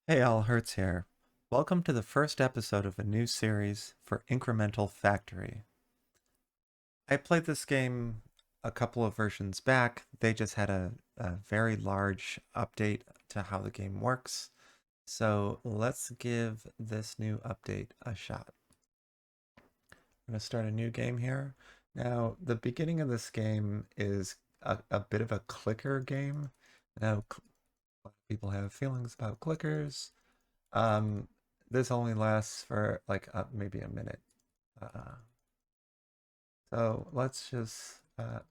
Hey all, Hertz here. Welcome to the first episode of a new series for Incremental Factory. I played this game a couple of versions back. They just had a very large update to how the game works. So let's give this new update a shot. I'm going to start a new game here. Now, the beginning of this game is a bit of a clicker game. Now, a lot of people have feelings about clickers. Um, this only lasts for like maybe a minute. Uh, so let's just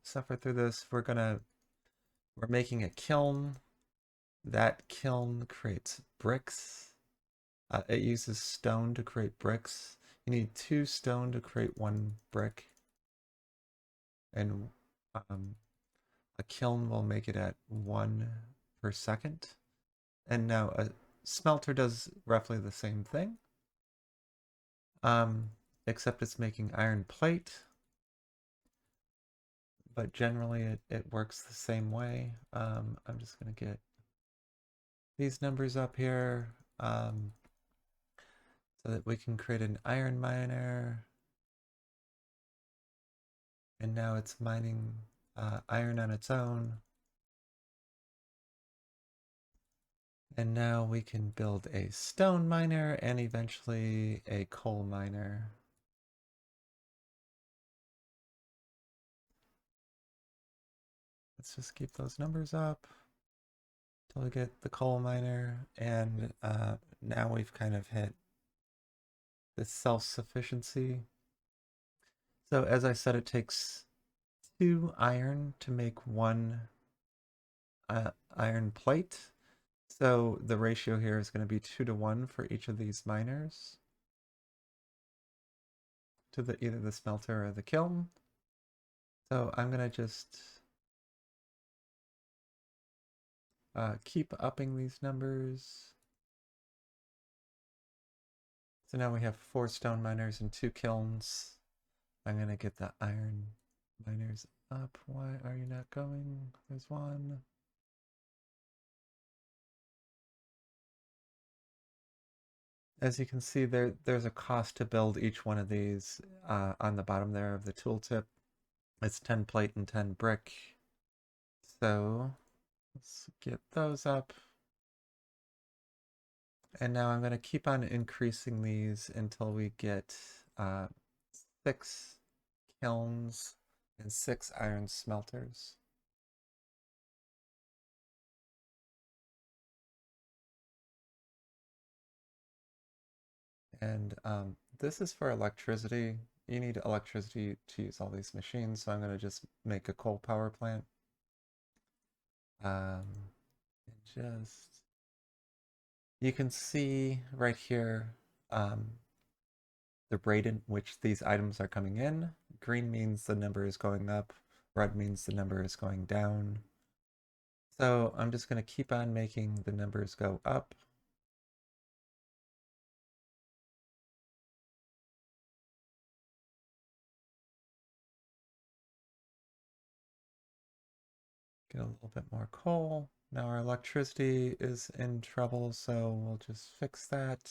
suffer through this. We're making a kiln. That kiln creates bricks. It uses stone to create bricks. You need 2 stone to create 1 brick, and um, a kiln will make it at 1 per second. And now a smelter does roughly the same thing, um, except it's making iron plate. But generally it works the same way. I'm just going to get these numbers up here so that we can create an iron miner. And now it's mining iron on its own. And now we can build a stone miner and eventually a coal miner. Let's just keep those numbers up till we get the coal miner. And now we've kind of hit this self-sufficiency. So as I said, it takes 2 iron to make 1 iron plate. So the ratio here is going to be 2 to 1 for each of these miners to either the smelter or the kiln. So I'm going to just keep upping these numbers. So now we have 4 stone miners and 2 kilns. I'm going to get the iron miners up. Why are you not going? There's one. As you can see, there's a cost to build each one of these on the bottom there of the tooltip. It's 10 plate and 10 brick. So let's get those up. And now I'm going to keep on increasing these until we get 6 kilns and 6 iron smelters. And this is for electricity. You need electricity to use all these machines, so I'm going to just make a coal power plant. And just, you can see right here the rate in which these items are coming in. Green means the number is going up, red means the number is going down. So I'm just going to keep on making the numbers go up. Get a little bit more coal. Now our electricity is in trouble, so we'll just fix that.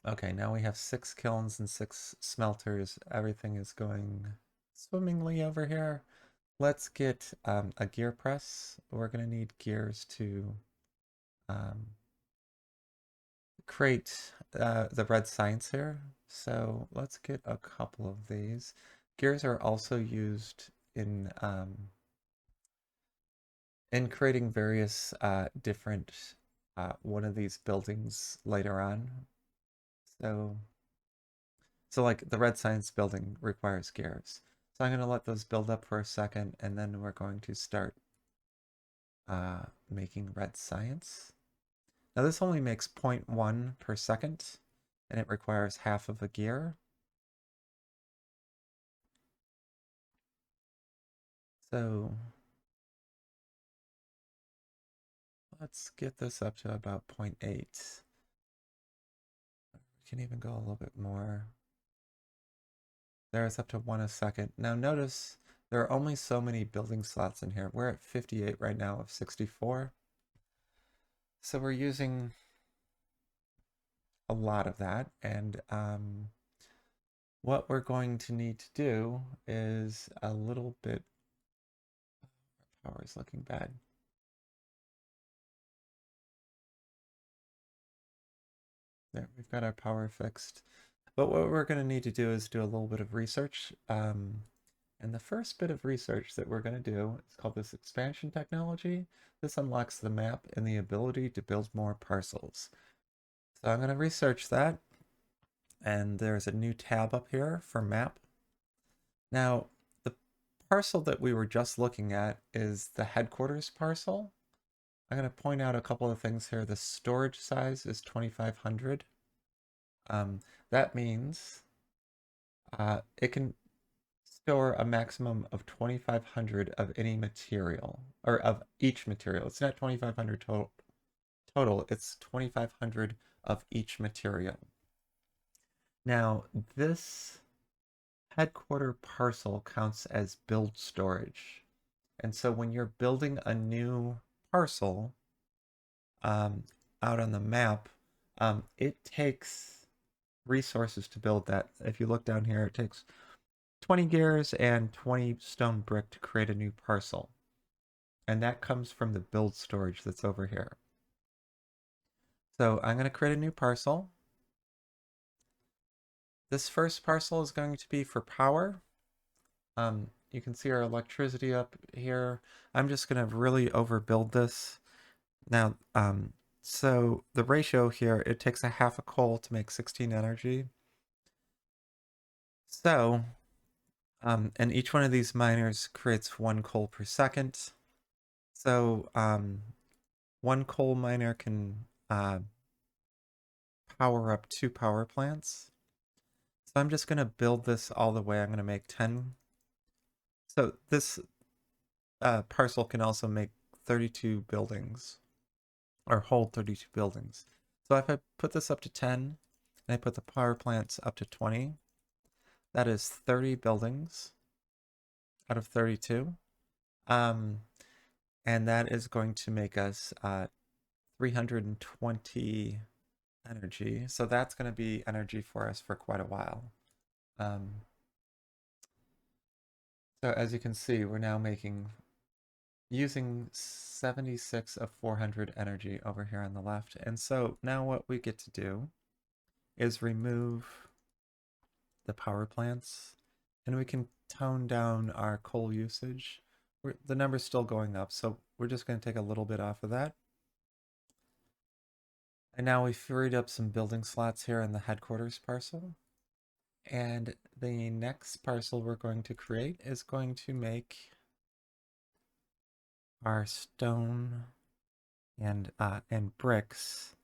Okay, now we have 6 kilns and 6 smelters. Everything is going swimmingly over here. Let's get a gear press. We're going to need gears to um, create the red science here. So let's get a couple of these. Gears are also used in creating various different one of these buildings later on. So like the red science building requires gears. So I'm going to let those build up for a second, and then we're going to start making red science. Now this only makes 0.1 per second, and it requires half of a gear. So let's get this up to about 0.8. We can even go a little bit more. There is up to one a second. Now notice there are only so many building slots in here. We're at 58 right now of 64. So we're using a lot of that. And what we're going to need to do is a little bit, power is looking bad. There, we've got our power fixed. But what we're going to need to do is do a little bit of research. And the first bit of research that we're going to do is called this expansion technology. This unlocks the map and the ability to build more parcels. So I'm going to research that. And there's a new tab up here for map. Now, the parcel that we were just looking at is the headquarters parcel. I'm going to point out a couple of things here. The storage size is 2,500. That means it can store a maximum of 2,500 of any material, or of each material. It's not 2,500 total, it's 2,500 of each material. Now, this headquarter parcel counts as build storage. And so when you're building a new parcel out on the map, it takes resources to build that. If you look down here, it takes 20 gears and 20 stone brick to create a new parcel. And that comes from the build storage that's over here. So I'm going to create a new parcel. This first parcel is going to be for power. You can see our electricity up here. I'm just going to really overbuild this. Now, so the ratio here, it takes a half a coal to make 16 energy. So, and each one of these miners creates 1 coal per second. So, 1 coal miner can power up 2 power plants. So I'm just going to build this all the way. I'm going to make 10. So this parcel can also make 32 buildings, or hold 32 buildings. So if I put this up to 10, and I put the power plants up to 20, that is 30 buildings out of 32. And that is going to make us 320 energy. So that's going to be energy for us for quite a while. So as you can see, we're now using 76 of 400 energy over here on the left. And so now what we get to do is remove the power plants, and we can tone down our coal usage. The number's still going up, so we're just going to take a little bit off of that. And now we've freed up some building slots here in the headquarters parcel. And the next parcel we're going to create is going to make our stone and bricks,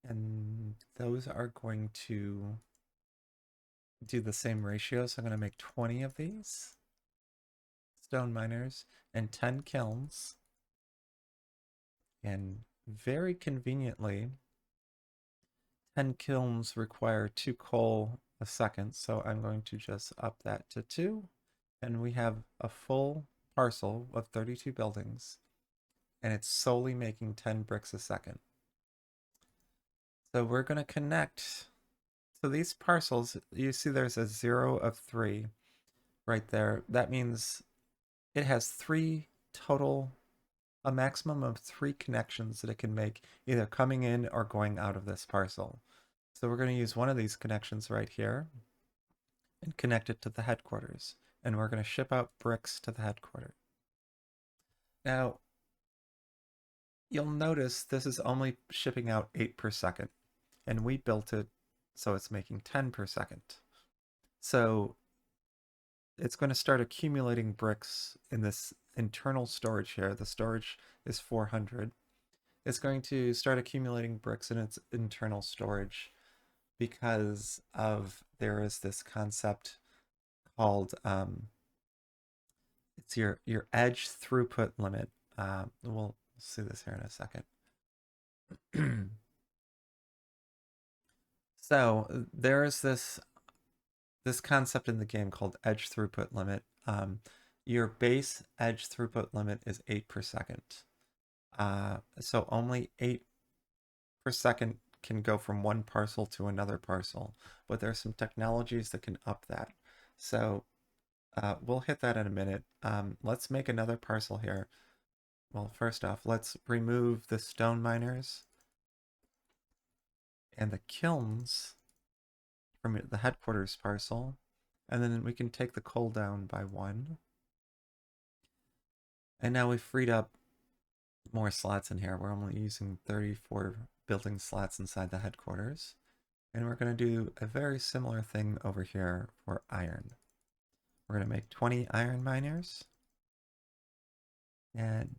and those are going to do the same ratio. So I'm going to make 20 of these stone miners and 10 kilns. And very conveniently, 10 kilns require 2 coal a second. So I'm going to just up that to 2. And we have a full parcel of 32 buildings. And it's solely making 10 bricks a second. So we're going to connect. So these parcels, you see there's a 0 of 3 right there. That means it has 3 total, a maximum of 3 connections that it can make, either coming in or going out of this parcel. So we're going to use one of these connections right here and connect it to the headquarters. And we're going to ship out bricks to the headquarters. Now, you'll notice this is only shipping out 8 per second. And we built it so it's making 10 per second. So it's going to start accumulating bricks in this internal storage here. The storage is 400. It's going to start accumulating bricks in its internal storage because there is this concept called it's your edge throughput limit. We'll see this here in a second. So there is this this concept in the game called edge throughput limit. Your base edge throughput limit is 8 per second. So only 8 per second can go from one parcel to another parcel, but there are some technologies that can up that. So we'll hit that in a minute. Let's make another parcel here. Well, first off, let's remove the stone miners and the kilns from the headquarters parcel, and then we can take the coal down by 1. And now we've freed up more slots in here. We're only using 34 building slots inside the headquarters. And we're going to do a very similar thing over here for iron. We're going to make 20 iron miners and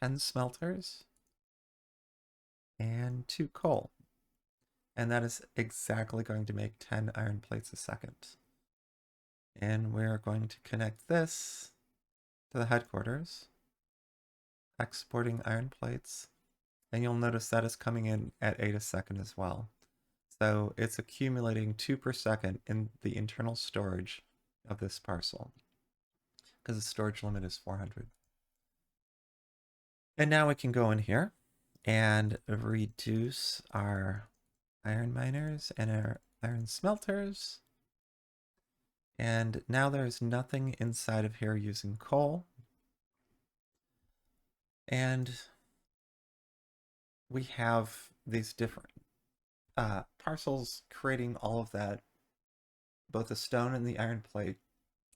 10 smelters and 2 coal. And that is exactly going to make 10 iron plates a second. And we're going to connect this to the headquarters, exporting iron plates. And you'll notice that is coming in at 8 a second as well. So it's accumulating 2 per second in the internal storage of this parcel, because the storage limit is 400. And now we can go in here and reduce our iron miners and our iron smelters. And now there's nothing inside of here using coal. And we have these different parcels creating all of that, both the stone and the iron plate,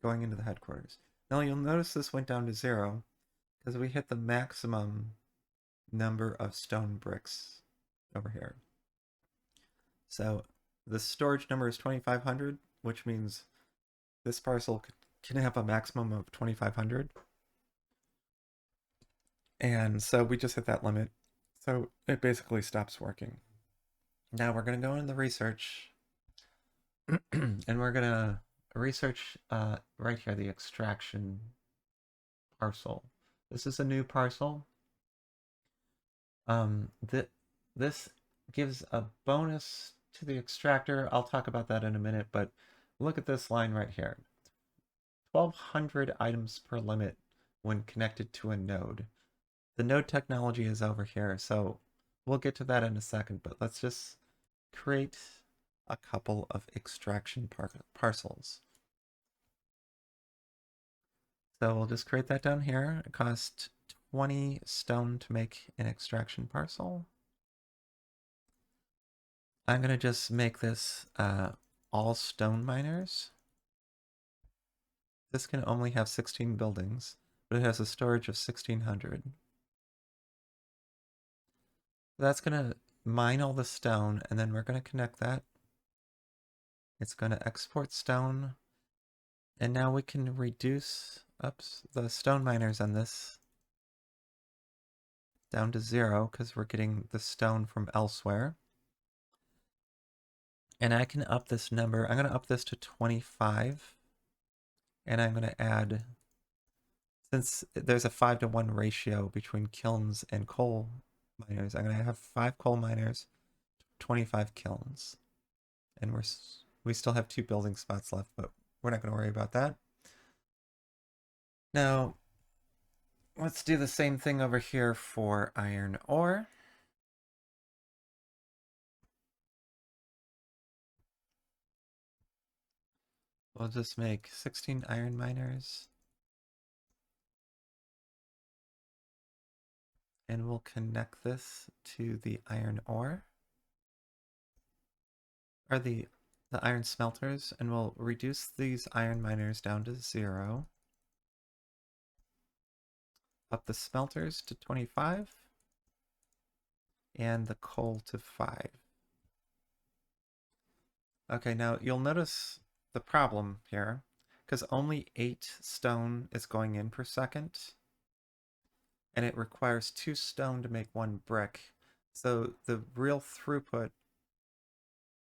going into the headquarters. Now you'll notice this went down to 0 because we hit the maximum number of stone bricks over here. So the storage number is 2,500, which means this parcel can have a maximum of 2,500. And so we just hit that limit. So it basically stops working. Now we're going to go into the research and we're going to research right here, the extraction parcel. This is a new parcel. This gives a bonus to the extractor. I'll talk about that in a minute, but look at this line right here. 1,200 items per limit when connected to a node. The node technology is over here, so we'll get to that in a second, but let's just create a couple of extraction parcels. So we'll just create that down here. It costs 20 stone to make an extraction parcel. I'm going to just make this all stone miners. This can only have 16 buildings, but it has a storage of 1,600. That's going to mine all the stone, and then we're going to connect that. It's going to export stone, and now we can reduce the stone miners on this down to 0 because we're getting the stone from elsewhere. And I can up this number. I'm going to up this to 25. And I'm going to add, since there's a 5-to-1 ratio between kilns and coal miners, I'm going to have 5 coal miners, 25 kilns. And we still have 2 building spots left, but we're not going to worry about that. Now, let's do the same thing over here for iron ore. We'll just make 16 iron miners. And we'll connect this to the iron ore. Or the iron smelters, and we'll reduce these iron miners down to 0. Up the smelters to 25. And the coal to 5. Okay, now you'll notice the problem here, because only 8 stone is going in per second, and it requires 2 stone to make 1 brick. So the real throughput,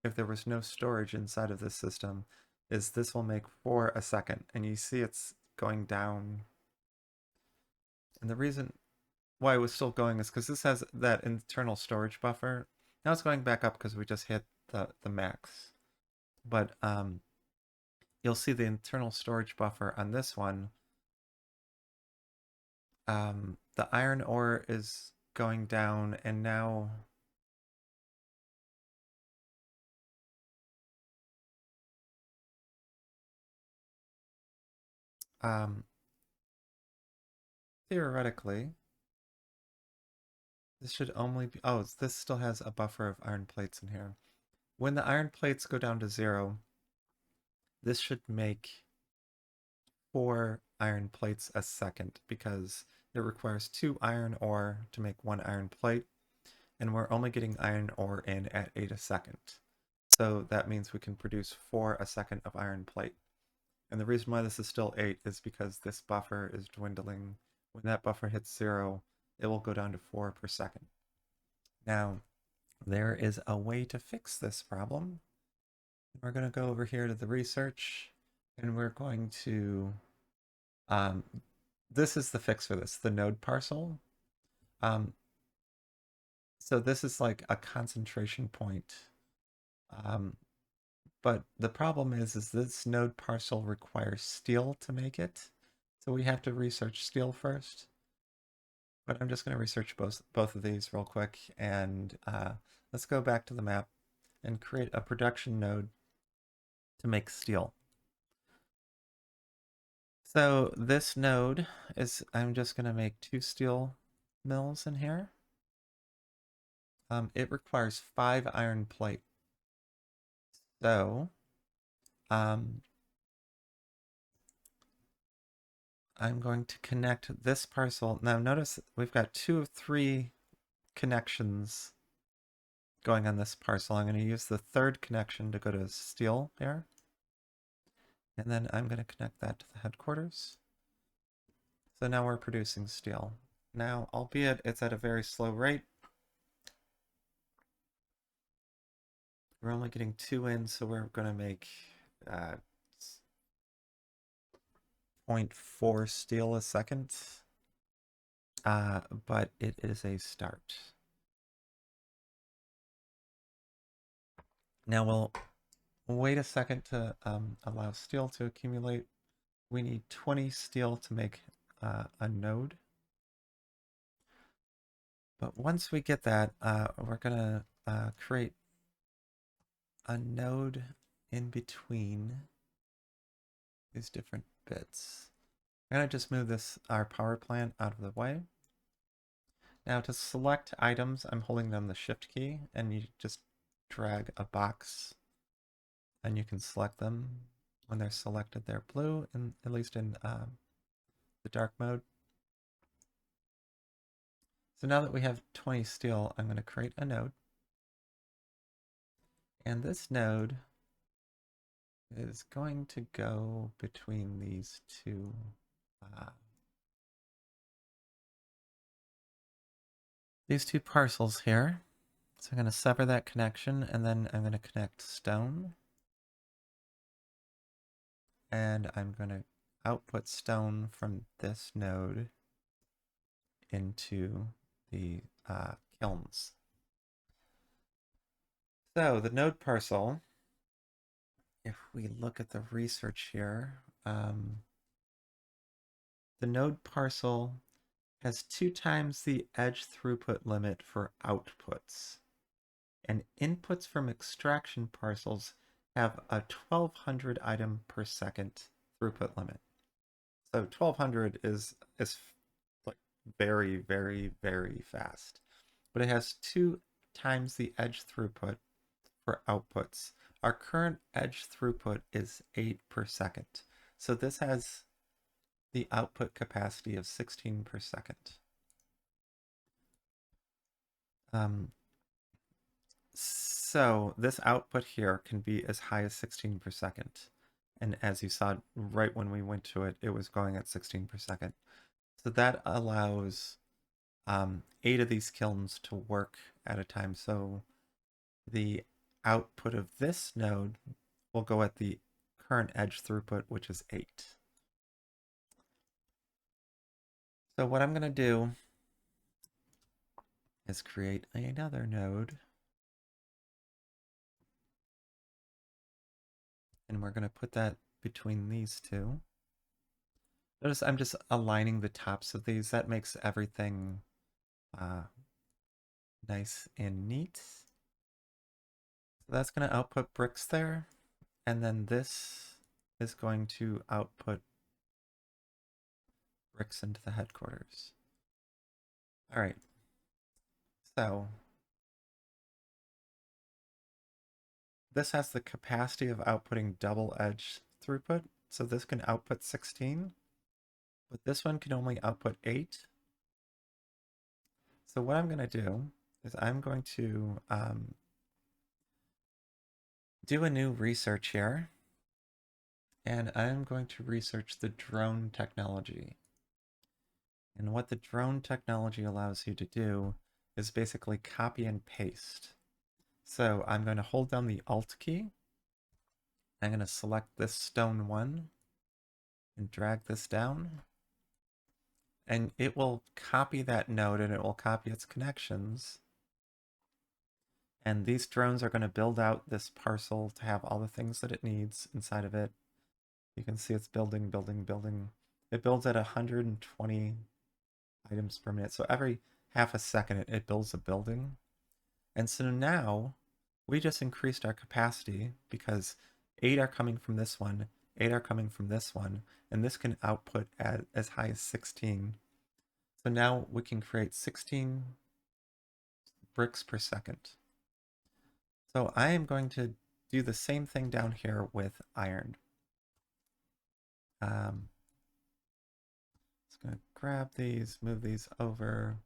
if there was no storage inside of this system, is this will make 4 a second, and you see it's going down. And the reason why it was still going is because this has that internal storage buffer. Now it's going back up because we just hit the max. But you'll see the internal storage buffer on this one. The iron ore is going down, and now um, theoretically, this should only be, oh, this still has a buffer of iron plates in here. When the iron plates go down to 0, this should make 4 iron plates a second because it requires 2 iron ore to make 1 iron plate, and we're only getting iron ore in at 8 a second. So that means we can produce 4 a second of iron plate. And the reason why this is still 8 is because this buffer is dwindling. When that buffer hits 0, it will go down to 4 per second. Now, there is a way to fix this problem. We're going to go over here to the research, and we're going to, this is the fix for this, the node parcel. So this is like a concentration point. But the problem is this node parcel requires steel to make it. So we have to research steel first. But I'm just going to research both of these real quick. And let's go back to the map and create a production node to make steel. So this node is, I'm just going to make 2 steel mills in here. It requires 5 iron plate. So I'm going to connect this parcel. Now notice we've got 2 of 3 connections going on this parcel. I'm going to use the 3rd connection to go to steel here. And then I'm going to connect that to the headquarters. So now we're producing steel. Now, albeit it's at a very slow rate, we're only getting 2 in, so we're going to make 0.4 steel a second. But it is a start. Now we'll wait a second to allow steel to accumulate. We need 20 steel to make a node. But once we get that, we're going to create a node in between these different bits. I'm going to just move our power plant out of the way. Now to select items, I'm holding down the shift key, and you just drag a box and you can select them. When they're selected, they're blue, and at least in the dark mode. So now that we have 20 steel, I'm going to create a node. And this node is going to go between these two parcels here. So I'm going to sever that connection, and then I'm going to connect stone. And I'm going to output stone from this node into the kilns. So the node parcel, if we look at the research here, the node parcel has 2 times the edge throughput limit for outputs. And inputs from extraction parcels have a 1200 item per second throughput limit. So 1200 is like very, very, very fast. But it has 2 times the edge throughput for outputs. Our current edge throughput is 8 per second. So this has the output capacity of 16 per second. So this output here can be as high as 16 per second. And as you saw right when we went to it, it was going at 16 per second. So that allows 8 of these kilns to work at a time. So the output of this node will go at the current edge throughput, which is 8. So what I'm going to do is create another node. And we're going to put that between these two. Notice I'm just aligning the tops of these. That makes everything nice and neat. So that's going to output bricks there. And then this is going to output bricks into the headquarters. All right. So this has the capacity of outputting double edge throughput. So this can output 16, but this one can only output 8. So what I'm going to do is I'm going to do a new research here, and I'm going to research the drone technology. And what the drone technology allows you to do is basically copy and paste. So I'm going to hold down the Alt key. I'm going to select this stone one and drag this down. And it will copy that node and it will copy its connections. And these drones are going to build out this parcel to have all the things that it needs inside of it. You can see it's building, building, building. It builds at 120 items per minute. So every half a second, it builds a building. And so now we just increased our capacity because 8 are coming from this one, 8 are coming from this one, and this can output at as high as 16. So now we can create 16 bricks per second. So I am going to do the same thing down here with iron. Just going to grab these, move these over.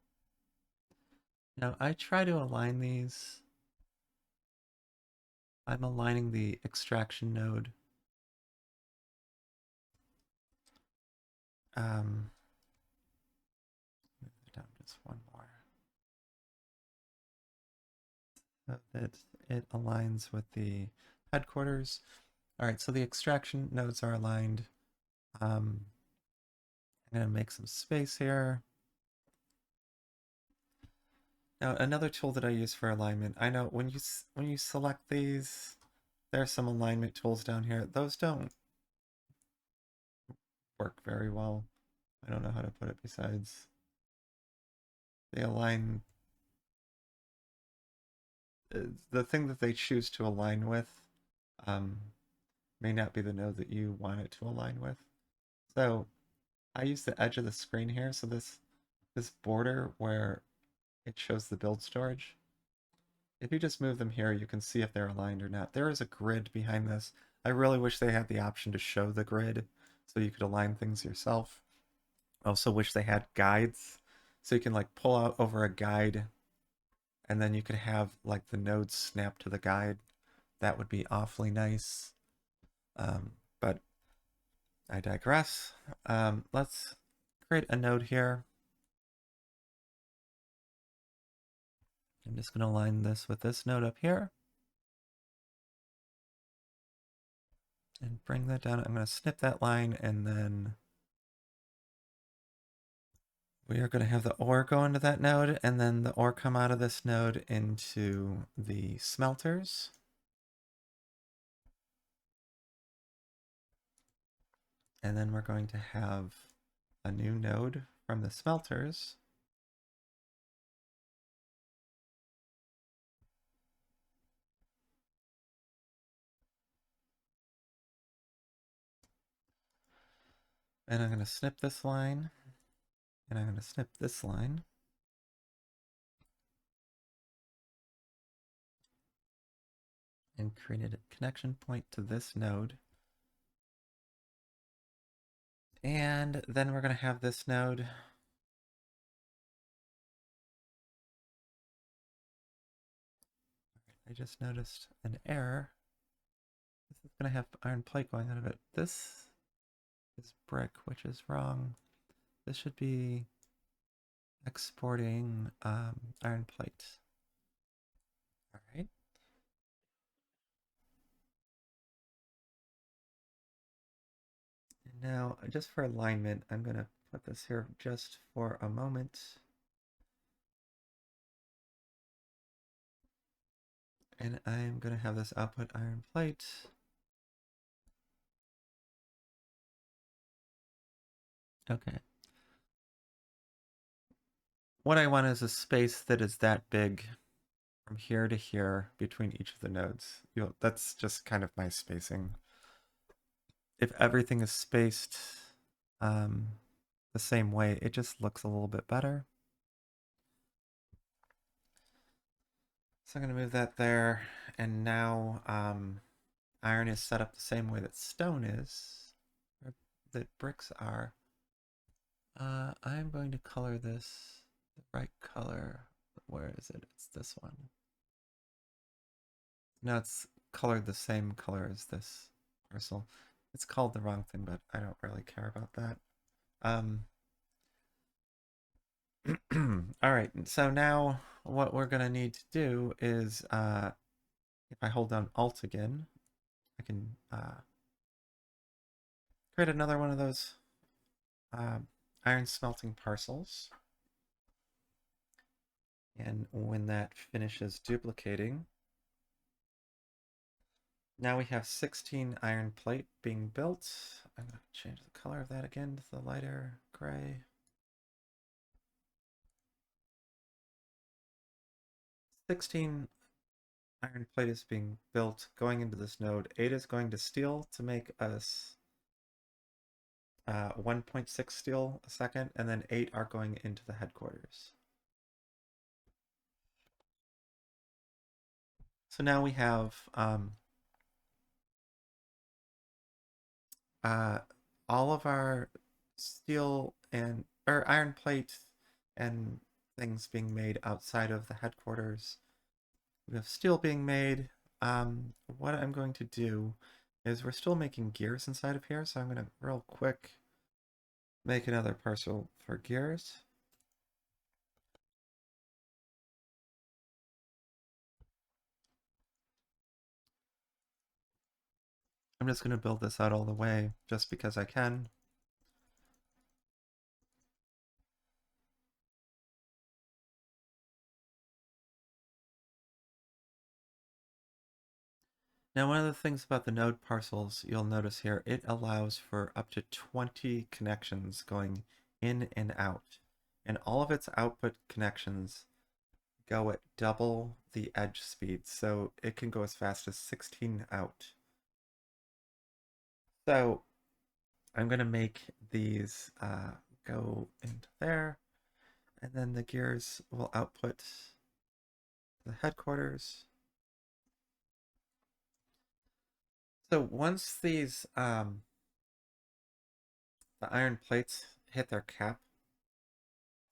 Now I try to align these. I'm aligning the extraction node. Move it down just one more. So that it aligns with the headquarters. All right, so the extraction nodes are aligned. I'm going to make some space here. Now, another tool that I use for alignment, I know when you select these, there are some alignment tools down here. Those don't work very well. I don't know how to put it besides. They align the thing that they choose to align with may not be the node that you want it to align with. So I use the edge of the screen here. So this border where it shows the build storage. If you just move them here, you can see if they're aligned or not. There is a grid behind this. I really wish they had the option to show the grid so you could align things yourself. I also wish they had guides so you can like pull out over a guide and then you could have like the nodes snap to the guide. That would be awfully nice. But I digress. Let's create a node here. I'm just going to align this with this node up here. And bring that down. I'm going to snip that line and then we are going to have the ore go into that node and then the ore come out of this node into the smelters. And then we're going to have a new node from the smelters. And I'm going to snip this line. And I'm going to snip this line. And create a connection point to this node. And then we're going to have this node. I just noticed an error. This is going to have iron plate going out of it. This is brick, which is wrong. This should be exporting iron plate. All right. And now, just for alignment, I'm going to put this here just for a moment. And I'm going to have this output iron plate. Okay. What I want is a space that is that big from here to here between each of the nodes. That's just kind of my spacing. If everything is spaced um, the same way, it just looks a little bit better. So I'm going to move that there. And now iron is set up the same way that stone is, or that bricks are. I'm going to color this the right color. Where is it? It's this one. No, it's colored the same color as this parcel. It's called the wrong thing, but I don't really care about that. Um, all right, so now what we're gonna need to do is, if I hold down Alt again, I can create another one of those uh, iron smelting parcels. And when that finishes duplicating, now we have 16 iron plate being built. I'm going to change the color of that again to the lighter gray. 16 iron plate is being built going into this node. 8 is going to steel to make us 1.6 steel a second, and then 8 are going into the headquarters. So now we have uh, all of our steel and or iron plate and things being made outside of the headquarters. We have steel being made. What I'm going to do is we're still making gears inside of here, so I'm going to real quick make another parcel for gears. I'm just going to build this out all the way just because I can. Now, one of the things about the node parcels you'll notice here, it allows for up to 20 connections going in and out. And all of its output connections go at double the edge speed, so it can go as fast as 16 out. So I'm going to make these go into there, and then the gears will output the headquarters. So once these the iron plates hit their cap,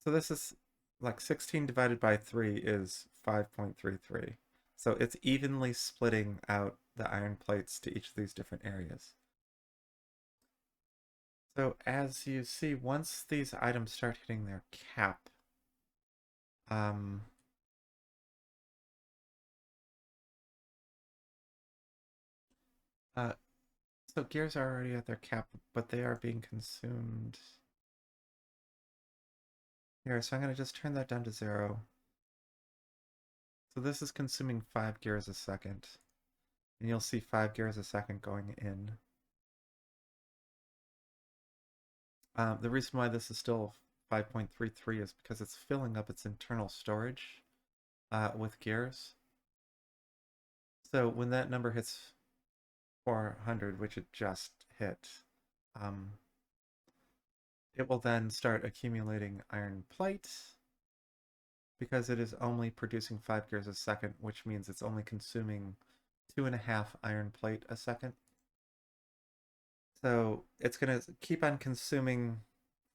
so this is like 16 divided by 3 is 5.33. So it's evenly splitting out the iron plates to each of these different areas. So as you see, once these items start hitting their cap, um, uh, so gears are already at their cap, but they are being consumed here. So I'm going to just turn that down to 0. So this is consuming 5 gears a second. And you'll see 5 gears a second going in. The reason why this is still 5.33 is because it's filling up its internal storage with gears. So when that number hits 400, which it just hit, it will then start accumulating iron plate because it is only producing 5 gears a second, which means it's only consuming 2.5 iron plate a second. So it's going to keep on consuming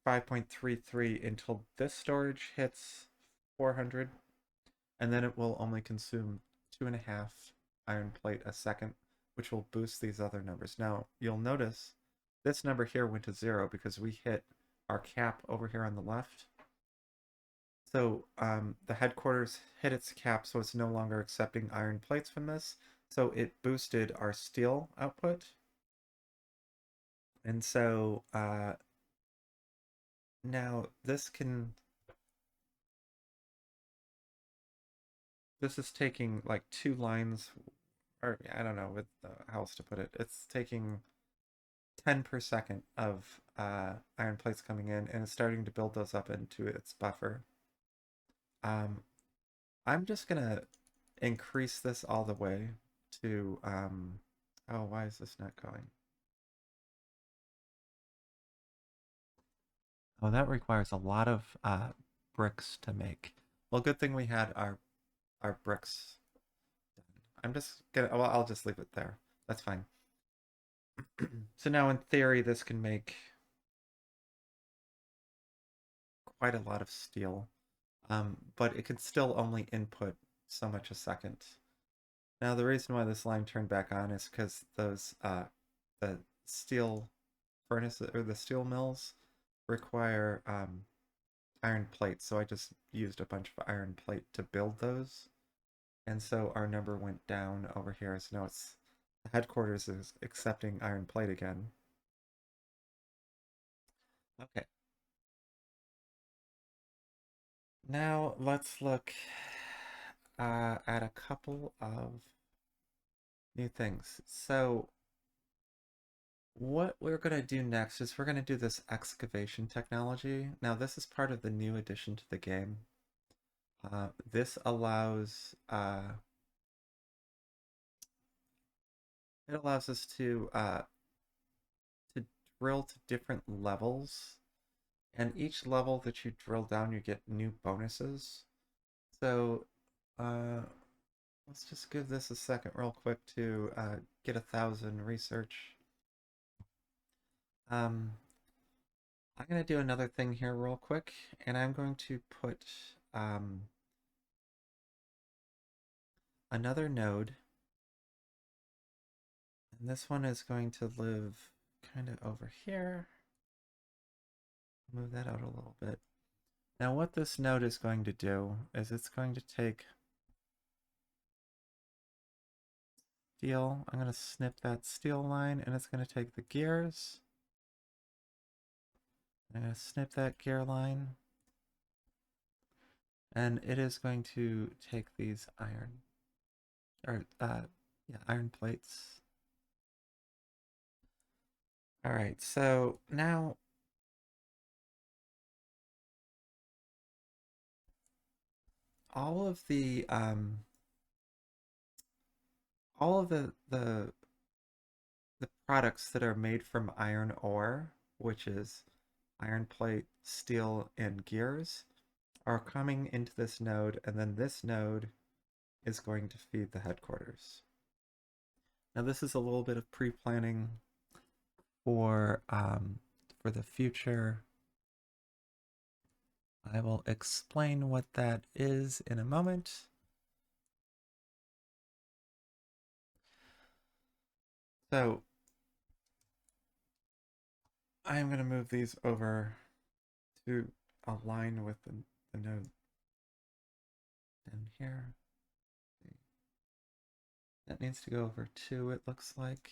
5.33 until this storage hits 400, and then it will only consume 2.5 iron plate a second, which will boost these other numbers. Now, you'll notice this number here went to 0 because we hit our cap over here on the left. So the headquarters hit its cap, so it's no longer accepting iron plates from this. So it boosted our steel output. And so now this is taking like 2 lines, or I don't know how else to put it. It's taking 10 per second of iron plates coming in, and it's starting to build those up into its buffer. Um, I'm just gonna increase this all the way to, oh, why is this not going? Oh, that requires a lot of bricks to make. Well, good thing we had our bricks done. I'm just gonna, well, I'll just leave it there. That's fine. So now in theory, this can make quite a lot of steel, but it can still only input so much a second. Now, the reason why this line turned back on is because those the steel furnaces or the steel mills require iron plates, so I just used a bunch of iron plate to build those, and so our number went down over here. So now it's the headquarters is accepting iron plate again. Okay, now let's look at a couple of new things. So what we're going to do next is we're going to do this excavation technology. Now this is part of the new addition to the game. This allows it allows us to drill to different levels, and each level that you drill down, you get new bonuses. So let's just give this a second real quick to get 1,000 research. Um, I'm going to do another thing here real quick, and I'm going to put another node, and this one is going to live kind of over here. Move that out a little bit. Now what this node is going to do is it's going to take steel. I'm going to snip that steel line, and it's going to take the gears. I'm going to snip that gear line, and it is going to take these iron plates. All right, so now all of the all of the products that are made from iron ore, which is iron plate, steel, and gears, are coming into this node, and then this node is going to feed the headquarters. Now this is a little bit of pre-planning for the future. I will explain what that is in a moment. So I'm going to move these over to align with the node down here. That needs to go over 2, it looks like.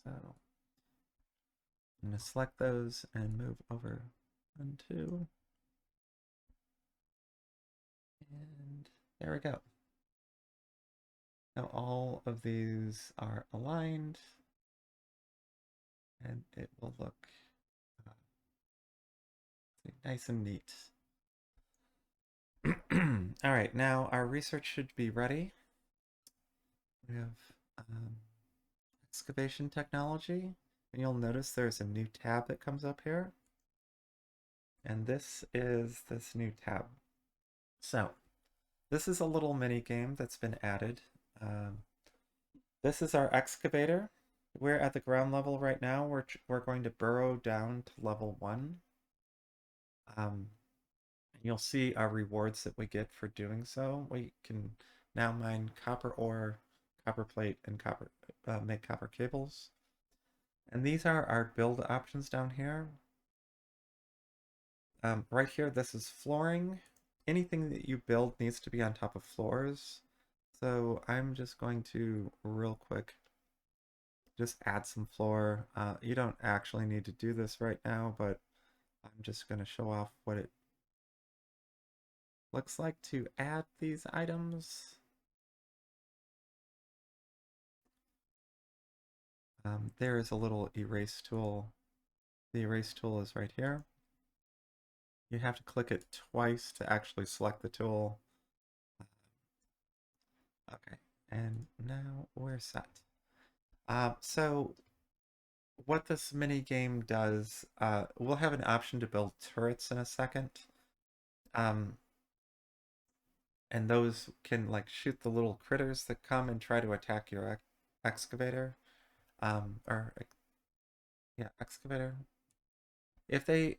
So I'm going to select those and move over 1, 2. And there we go. Now all of these are aligned, and it will look nice and neat. All right, now our research should be ready. We have excavation technology, and you'll notice there's a new tab that comes up here. And this is this new tab. So this is a little mini game that's been added. This is our excavator. We're at the ground level right now. We're going to burrow down to level 1. You'll see our rewards that we get for doing so. We can now mine copper ore, copper plate, and make copper cables. And these are our build options down here. Right here, this is flooring. Anything that you build needs to be on top of floors. So I'm just going to real quick just add some floor. You don't actually need to do this right now, but I'm just going to show off what it looks like to add these items. There is a little erase tool. The erase tool is right here. You have to click it twice to actually select the tool. Okay, and now we're set. So what this mini game does, we'll have an option to build turrets in a second. Um, and those can like shoot the little critters that come and try to attack your excavator. Or yeah, excavator. If they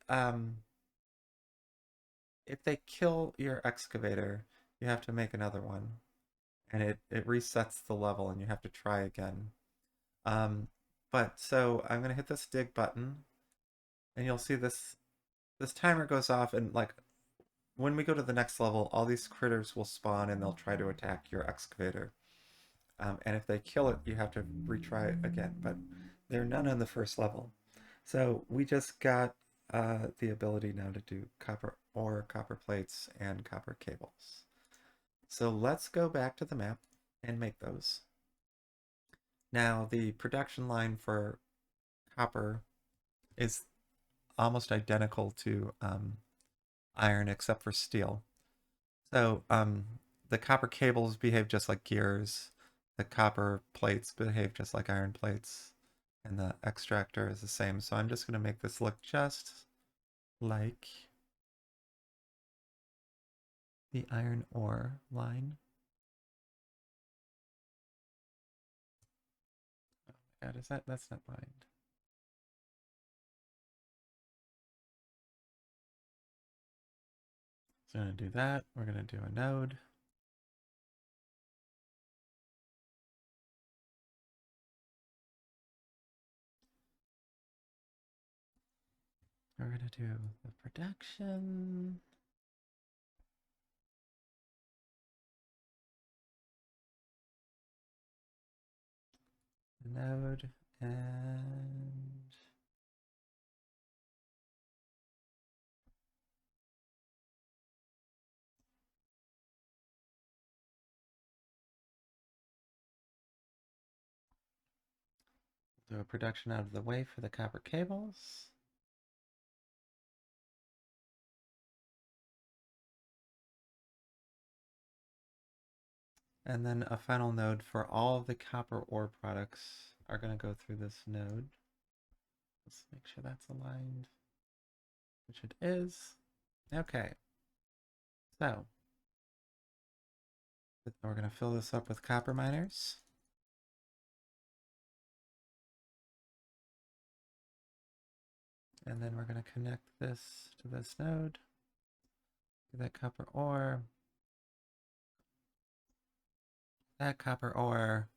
if they kill your excavator, you have to make another one, and it resets the level, and you have to try again. Um, but so I'm gonna hit this dig button, and you'll see this timer goes off, and like when we go to the next level, all these critters will spawn, and they'll try to attack your excavator. And if they kill it, you have to retry it again. But there are none on the first level. So we just got the ability now to do copper ore, copper plates, and copper cables. So let's go back to the map and make those. Now the production line for copper is almost identical to iron except for steel. So the copper cables behave just like gears. The copper plates behave just like iron plates. And the extractor is the same. So I'm just going to make this look just like the iron ore line. Oh my god, that's not lined. So I'm going to do that. We're going to do a node. We're going to do the production. Node and do a production out of the way for the copper cables. And then a final node for all of the copper ore products are going to go through this node. Let's make sure that's aligned, which it is. Okay. So we're going to fill this up with copper miners. And then we're going to connect this to this node. Get that copper ore. That copper ore.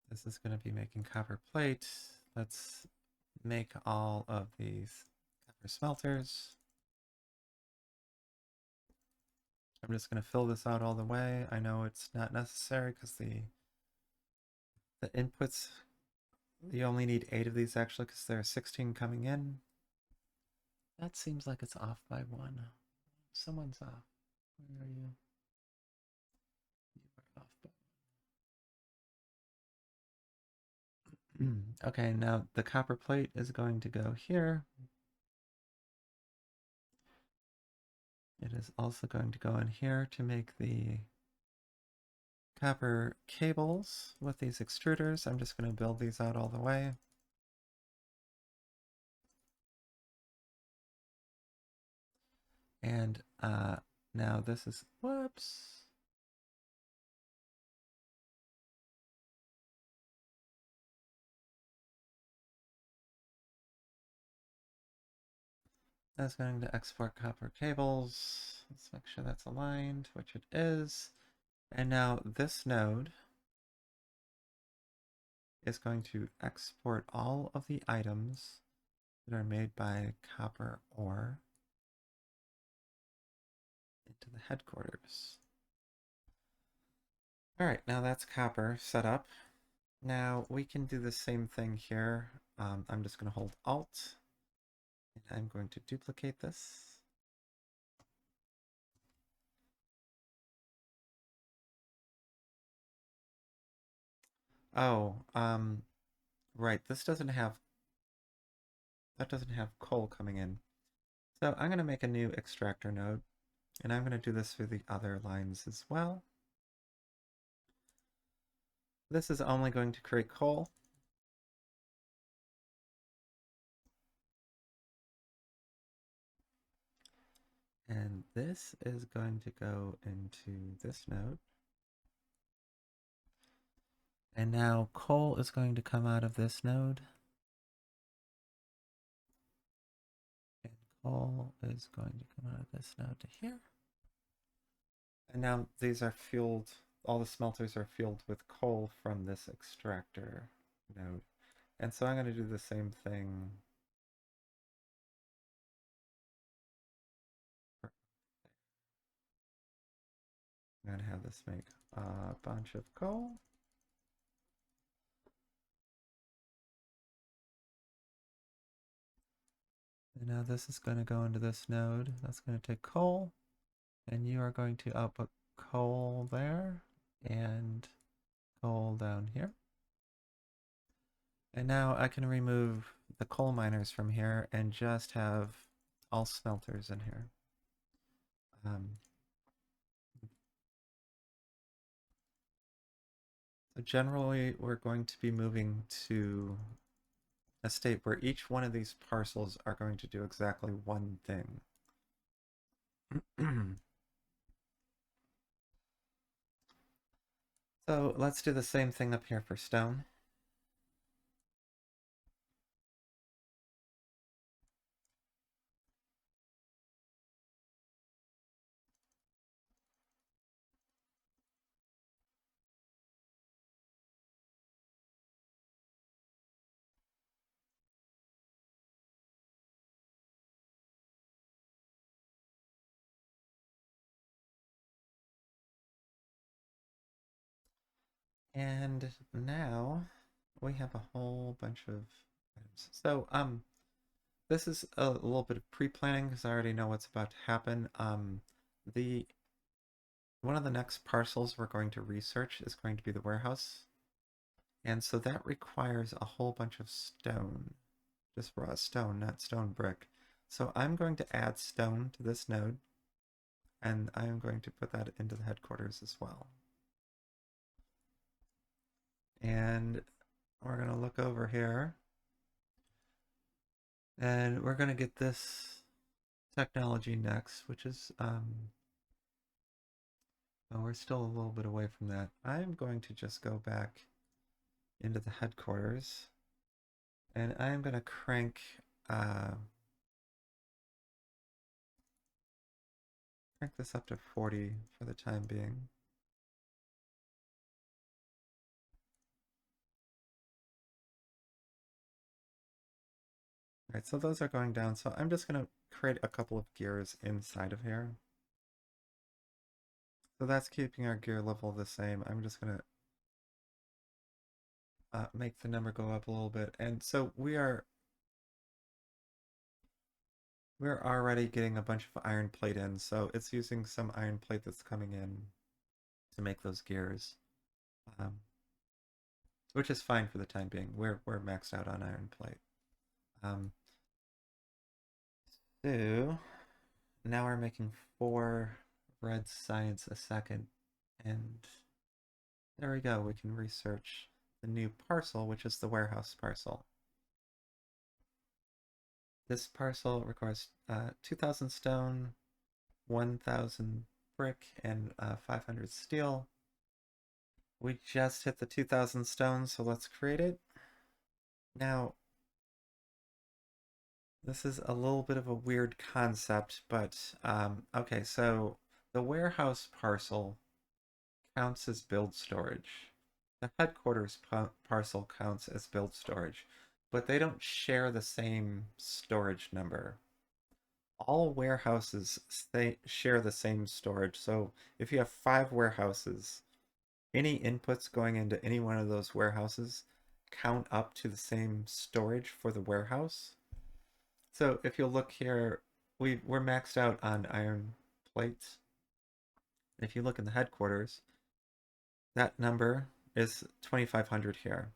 This is going to be making copper plate. Let's make all of these copper smelters. I'm just going to fill this out all the way. I know it's not necessary because the inputs, you only need 8 of these actually because there are 16 coming in. That seems like it's off by 1. Someone's off. Where are you? You are off by 1. Okay, now the copper plate is going to go here. It is also going to go in here to make the copper cables with these extruders. I'm just going to build these out all the way. And now this is, whoops. That's going to export copper cables. Let's make sure that's aligned, which it is. And now this node is going to export all of the items that are made by copper ore into the headquarters. All right, now that's copper set up. Now we can do the same thing here. I'm just going to hold Alt, and I'm going to duplicate this. Oh, right. That doesn't have coal coming in. So I'm going to make a new extractor node, and I'm going to do this for the other lines as well. This is only going to create coal. And this is going to go into this node. And now coal is going to come out of this node. And coal is going to come out of this node to here. And now these are fueled, all the smelters are fueled with coal from this extractor node. And so I'm going to do the same thing. I'm going to have this make a bunch of coal. And now this is going to go into this node. That's going to take coal. And you are going to output coal there and coal down here. And now I can remove the coal miners from here and just have all smelters in here. So generally, we're going to be moving to a state where each one of these parcels are going to do exactly one thing. So let's do the same thing up here for stone. And now we have a whole bunch of items. So this is a little bit of pre-planning because I already know what's about to happen. The one of the next parcels we're going to research is going to be the warehouse. And so that requires a whole bunch of stone, just raw stone, not stone brick. So I'm going to add stone to this node, and I'm going to put that into the headquarters as well. And we're going to look over here, and we're going to get this technology next, which is, oh, we're still a little bit away from that. I'm going to just go back into the headquarters, and I'm going to crank this up to 40 for the time being. All right, so those are going down. So I'm just going to create a couple of gears inside of here. So that's keeping our gear level the same. I'm just going to make the number go up a little bit. And so we're already getting a bunch of iron plate in. So it's using some iron plate that's coming in to make those gears, which is fine for the time being. We're maxed out on iron plate. So now we're making 4 red science a second, and there we go. We can research the new parcel, which is the warehouse parcel. This parcel requires 2,000 stone, 1,000 brick, and 500 steel. We just hit the 2,000 stone, so let's create it. Now, this is a little bit of a weird concept, but okay, so the warehouse parcel counts as build storage. The headquarters parcel counts as build storage, but they don't share the same storage number. All warehouses they share the same storage. So if you have 5 warehouses, any inputs going into any one of those warehouses count up to the same storage for the warehouse. So if you'll look here, we're maxed out on iron plates. If you look in the headquarters, that number is 2500 here,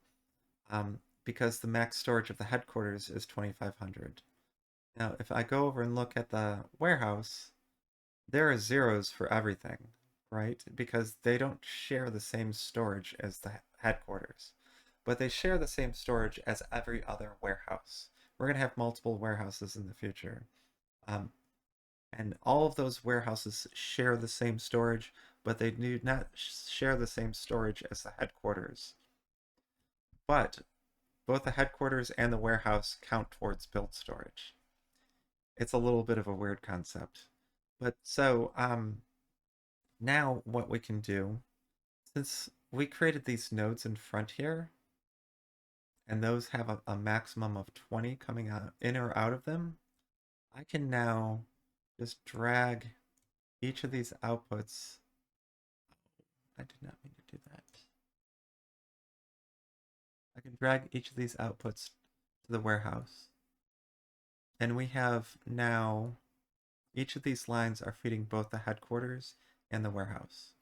because the max storage of the headquarters is 2500. Now, if I go over and look at the warehouse, there are zeros for everything, right? Because they don't share the same storage as the headquarters, but they share the same storage as every other warehouse. We're going to have multiple warehouses in the future. Um, and all of those warehouses share the same storage, but they do not share the same storage as the headquarters. But both the headquarters and the warehouse count towards build storage. It's a little bit of a weird concept. But so now what we can do, since we created these nodes in front here, and those have a maximum of 20 coming out in or out of them, I can now just drag each of these outputs. I did not mean to do that. I can drag each of these outputs to the warehouse. And we have now, each of these lines are feeding both the headquarters and the warehouse.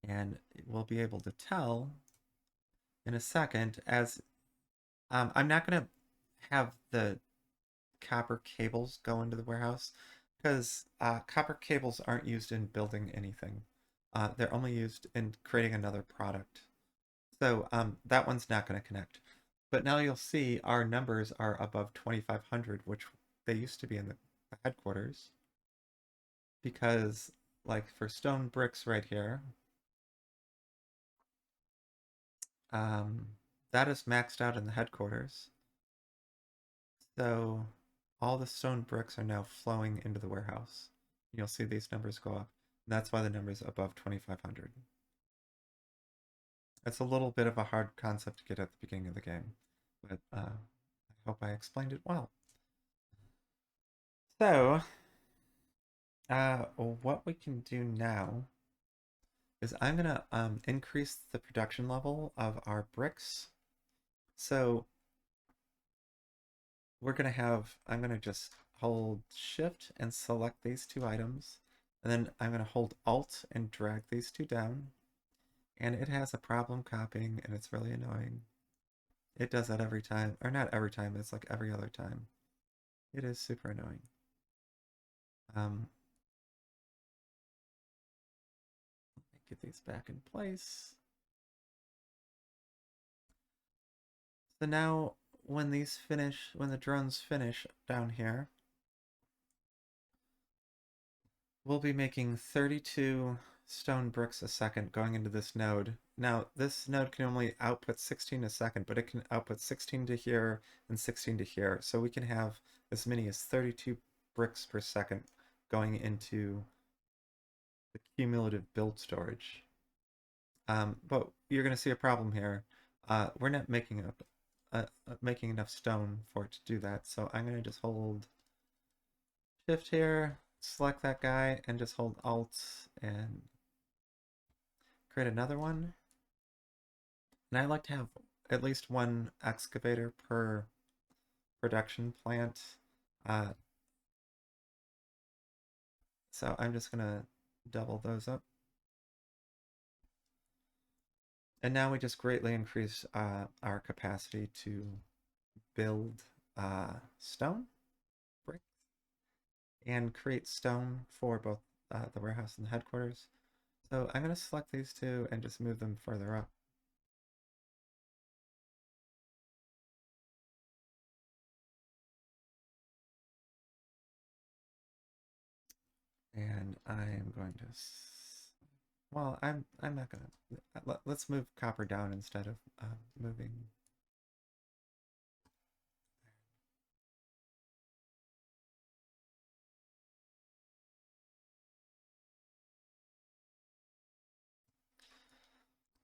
And we'll be able to tell in a second as I'm not going to have the copper cables go into the warehouse because copper cables aren't used in building anything. They're only used in creating another product. So that one's not going to connect. But now you'll see our numbers are above 2500, which they used to be in the headquarters. Because, like, for stone bricks right here, that is maxed out in the headquarters. So all the stone bricks are now flowing into the warehouse. You'll see these numbers go up. And that's why the number's above 2500. It's a little bit of a hard concept to get at the beginning of the game, but I hope I explained it well. So, what we can do now is I'm going to increase the production level of our bricks. So we're going to have, I'm going to just hold shift and select these two items. And then I'm going to hold alt and drag these two down. And it has a problem copying and it's really annoying. It does that every time, or not every time, it's like every other time. It is super annoying. Let me get these back in place. So now when these finish, when the drones finish down here, we'll be making 32 stone bricks a second going into this node. Now, this node can only output 16 a second, but it can output 16 to here and 16 to here. So we can have as many as 32 bricks per second going into the cumulative build storage. But you're going to see a problem here. We're not making enough stone for it to do that. So I'm going to just hold shift here, select that guy, and just hold alt and create another one. And I like to have at least one excavator per production plant. So I'm just going to double those up. And now we just greatly increase our capacity to build stone bricks and create stone for both the warehouse and the headquarters. So I'm going to select these two and just move them further up. And I am going to, well, I'm not going to, let's move copper down instead of moving.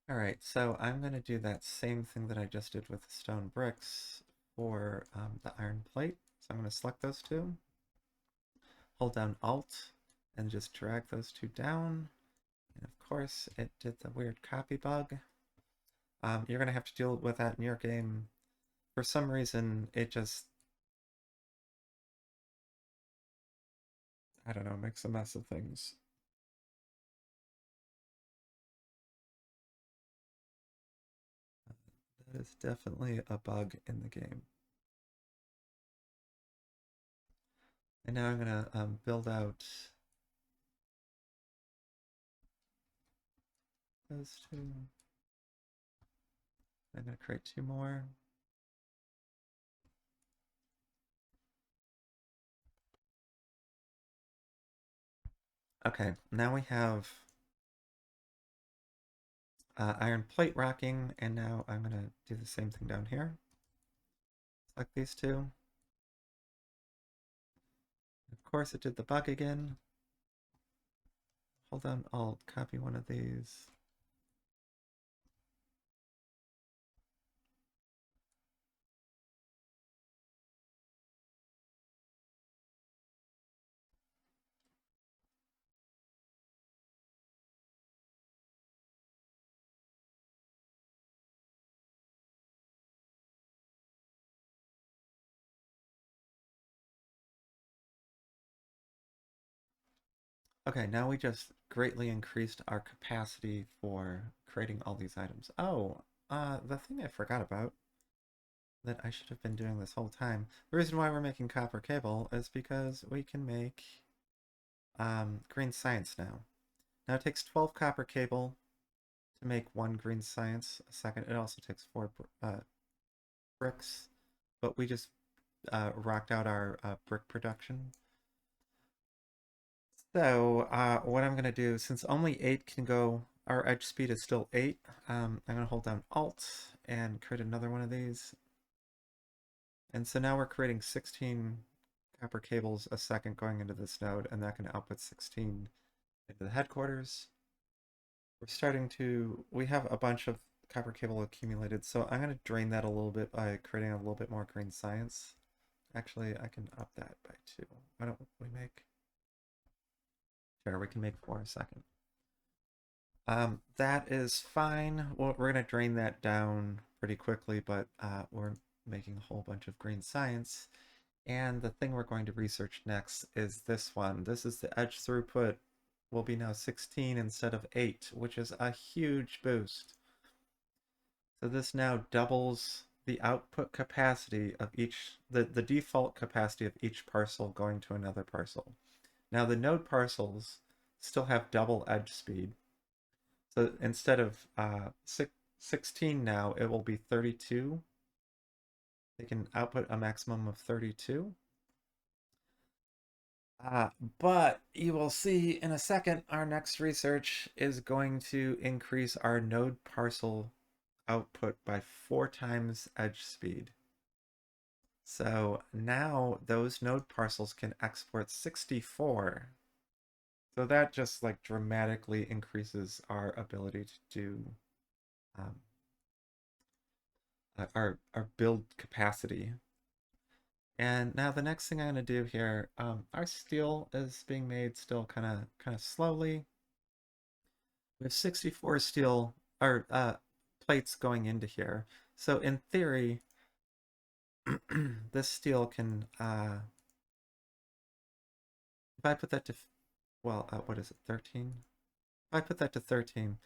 All right, so I'm going to do that same thing that I just did with the stone bricks for the iron plate. So I'm going to select those two, hold down Alt, and just drag those two down. And of course, it did the weird copy bug. You're going to have to deal with that in your game. For some reason, it just, I don't know, makes a mess of things. That is definitely a bug in the game. And now I'm gonna build out those two. I'm gonna create two more. Okay, now we have iron plate racking, and now I'm gonna do the same thing down here. Select these two. Of course, it did the bug again. Hold on, I'll copy one of these. Okay, now we just greatly increased our capacity for creating all these items. Oh, the thing I forgot about that I should have been doing this whole time. The reason why we're making copper cable is because we can make green science now. Now it takes 12 copper cable to make one green science a second. It also takes four bricks, but we just rocked out our brick production. So what I'm going to do, since only 8 can go, our edge speed is still 8, I'm going to hold down Alt and create another one of these. And so now we're creating 16 copper cables a second going into this node, and that can output 16 into the headquarters. We have a bunch of copper cable accumulated, so I'm going to drain that a little bit by creating a little bit more green science. Actually, I can up that by 2. Why don't we make... Sure, we can make 4 a second. That is fine. Well, we're going to drain that down pretty quickly, but we're making a whole bunch of green science. And the thing we're going to research next is this one. This is the edge throughput will be now 16 instead of 8, which is a huge boost. So this now doubles the output capacity of the default capacity of each parcel going to another parcel. Now the node parcels still have double edge speed. So instead of 16 now, it will be 32. They can output a maximum of 32. But you will see in a second, our next research is going to increase our node parcel output by 4 times edge speed. So now those node parcels can export 64. So that just like dramatically increases our ability to do um, our build capacity. And now the next thing I'm going to do here, our steel is being made still kind of slowly. We have 64 steel or plates going into here. So in theory, this steel can, if I put that to, well, what is it, 13? If I put that to 13,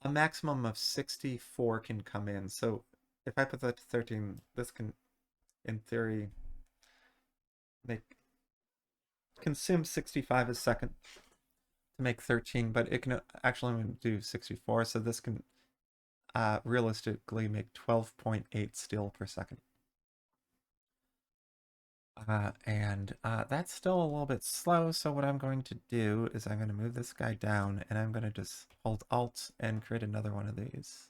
a maximum of 64 can come in. So if I put that to 13, this can, in theory, make consume 65 a second to make 13, but it can actually only do 64, so this can realistically make 12.8 steel per second. And that's still a little bit slow, so what I'm going to do is I'm going to move this guy down, and I'm going to just hold Alt and create another one of these.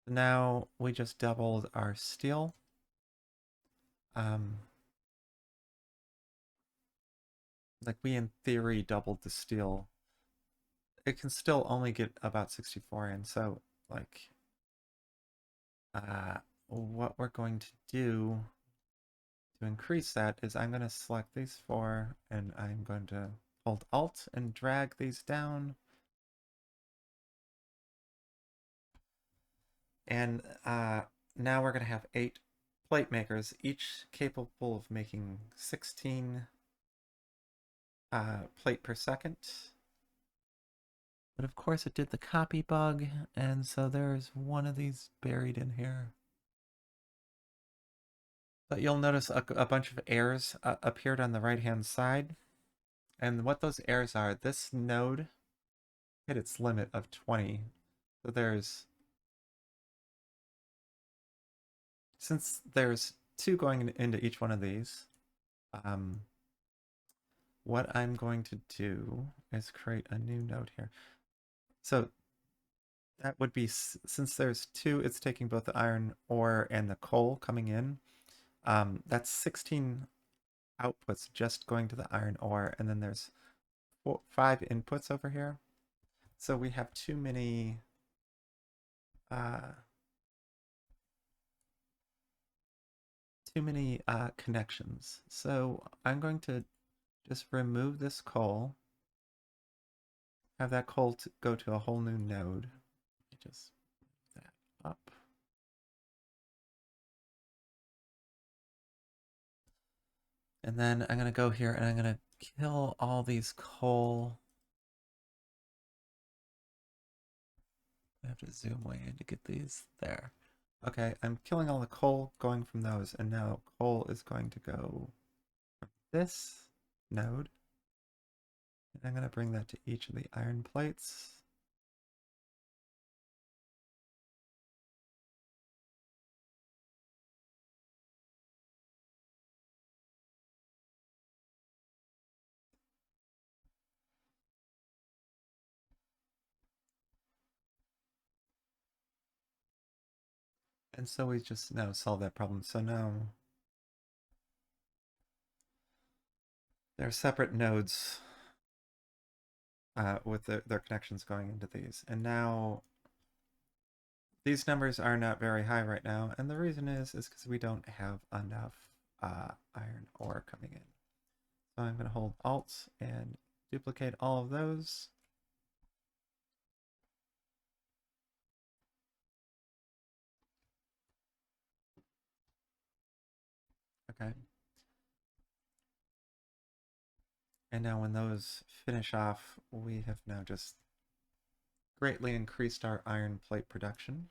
Now we just doubled our steel. Like we in theory doubled the steel. It can still only get about 64 in, so like what we're going to do to increase that is I'm going to select these 4 and I'm going to hold Alt and drag these down. And now we're going to have 8 plate makers, each capable of making 16 plate per second. But of course it did the copy bug, and so there's one of these buried in here. But you'll notice a bunch of errors appeared on the right-hand side. And what those errors are, this node hit its limit of 20. So since there's two going into each one of these, um, what I'm going to do is create a new node here. So that would be, since there's two, it's taking both the iron ore and the coal coming in. That's 16 outputs just going to the iron ore, and then there's five inputs over here. So we have uh, too many connections. So I'm going to just remove this coal, have that coal go to a whole new node. Just move that up. And then I'm going to go here and I'm going to kill all these coal. I have to zoom way in to get these there. Okay, I'm killing all the coal going from those, and now coal is going to go from this node. And I'm going to bring that to each of the iron plates. And so we just now solve that problem. So now there are separate nodes with their connections going into these. And now these numbers are not very high right now. And the reason is because we don't have enough iron ore coming in. So I'm going to hold Alt and duplicate all of those. Okay. And now when those finish off, we have now just greatly increased our iron plate production.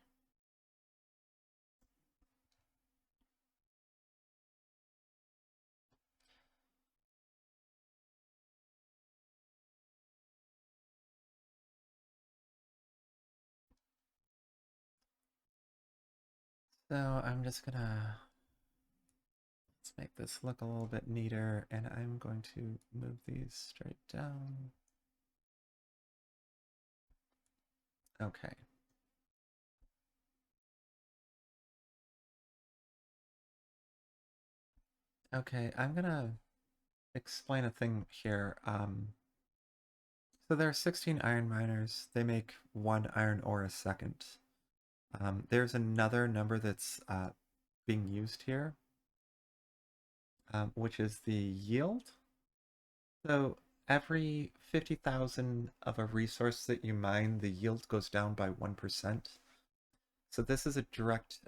So I'm just gonna, let's make this look a little bit neater, and I'm going to move these straight down. Okay. Okay, I'm gonna explain a thing here. So there are 16 iron miners. They make 1 iron ore a second. There's another number that's being used here, which is the yield. So every 50,000 of a resource that you mine, the yield goes down by 1%. So this is a direct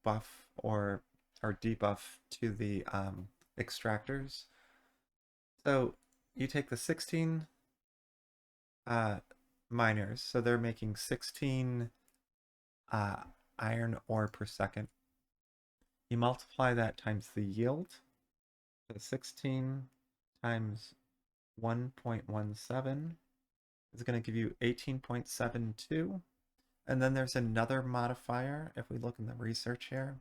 buff or debuff to the extractors. So you take the 16 uh, miners, so they're making 16 uh, iron ore per second. You multiply that times the yield, so 16 times 1.17 is going to give you 18.72. And then there's another modifier. If we look in the research here,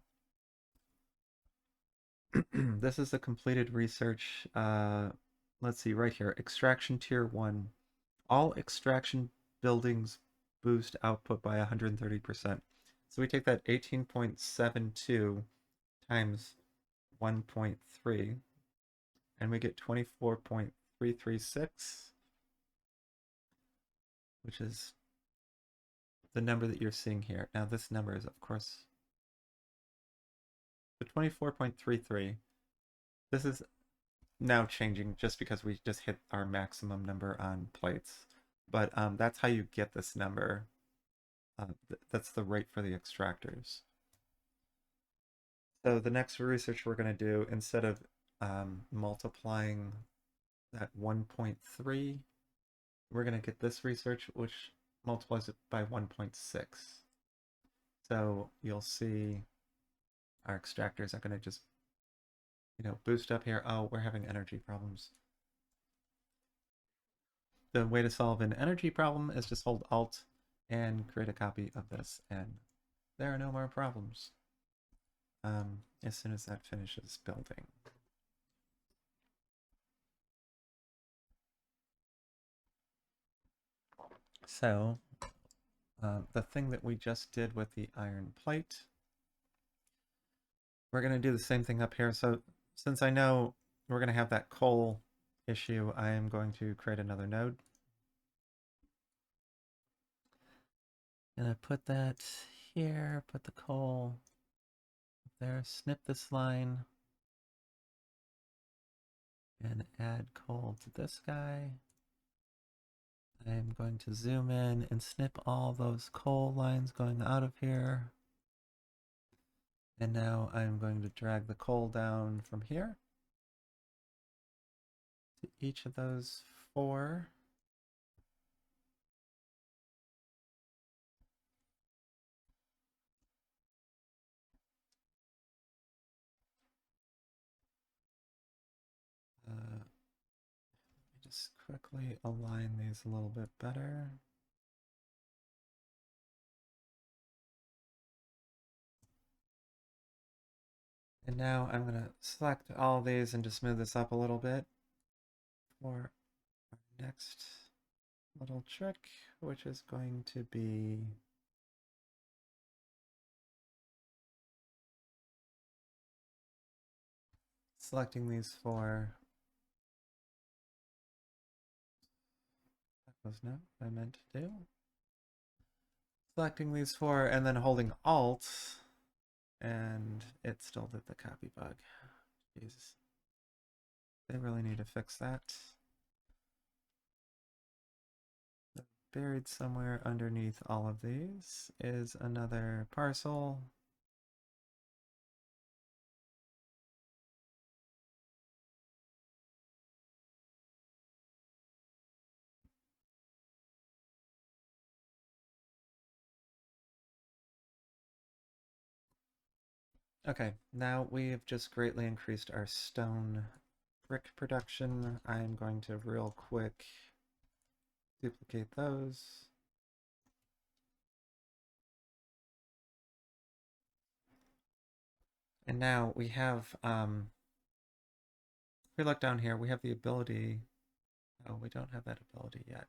this is the completed research. Let's see, right here, extraction tier 1. All extraction buildings boost output by 130%. So we take that 18.72 times 1.3, and we get 24.336, which is the number that you're seeing here. Now this number is, of course, the 24.33. This is now changing just because we just hit our maximum number on plates. But that's how you get this number. That's the rate for the extractors. So the next research we're going to do, instead of multiplying that 1.3, we're going to get this research, which multiplies it by 1.6. So you'll see our extractors are going to just, boost up here. Oh, we're having energy problems. The way to solve an energy problem is just hold Alt and create a copy of this, and there are no more problems as soon as that finishes building. So the thing that we just did with the iron plate, we're going to do the same thing up here. So since I know we're going to have that coal issue, I am going to create another node. And I put that here, put the coal there, snip this line, and add coal to this guy. I'm going to zoom in and snip all those coal lines going out of here. And now I'm going to drag the coal down from here to each of those 4. Let me just quickly align these a little bit better. And now I'm going to select all of these and just move this up a little bit for our next little trick, which is going to be selecting these 4. That was not what I meant to do. Selecting these 4 and then holding Alt, and it still did the copy bug. Jesus. They really need to fix that. Buried somewhere underneath all of these is another parcel. Okay, now we have just greatly increased our stone brick production. I'm going to real quick duplicate those. And now we have, if we look down here, we have the ability, oh, we don't have that ability yet.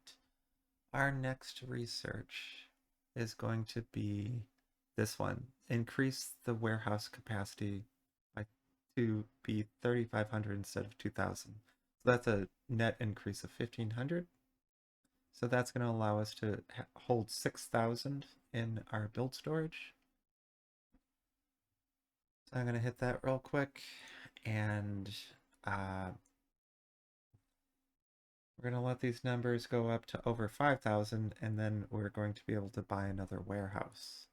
Our next research is going to be this one. Increase the warehouse capacity to be 3,500 instead of 2,000. So that's a net increase of 1,500. So that's going to allow us to hold 6,000 in our build storage. So I'm going to hit that real quick, and we're going to let these numbers go up to over 5,000, and then we're going to be able to buy another warehouse.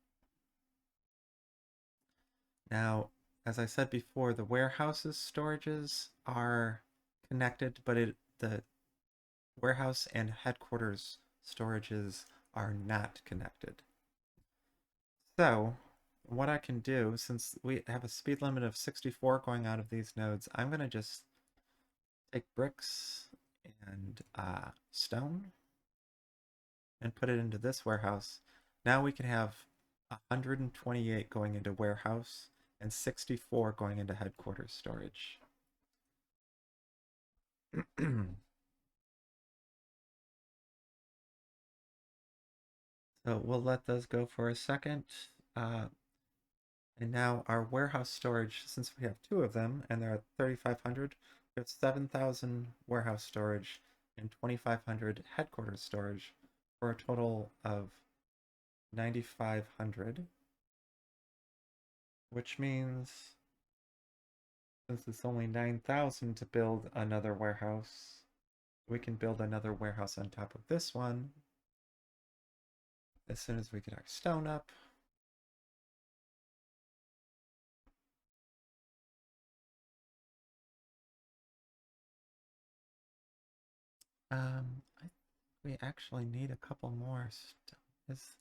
Now, as I said before, the warehouse's storages are connected, but the warehouse and headquarters storages are not connected. So what I can do, since we have a speed limit of 64 going out of these nodes, I'm going to just take bricks and stone and put it into this warehouse. Now we can have 128 going into warehouse and 64 going into headquarters storage. So we'll let those go for a second. And now our warehouse storage, since we have 2 of them and they're at 3,500, we have 7,000 warehouse storage and 2,500 headquarters storage for a total of 9,500, which means since it's only 9,000 to build another warehouse, we can build another warehouse on top of this one as soon as we get our stone up. I We actually need a couple more is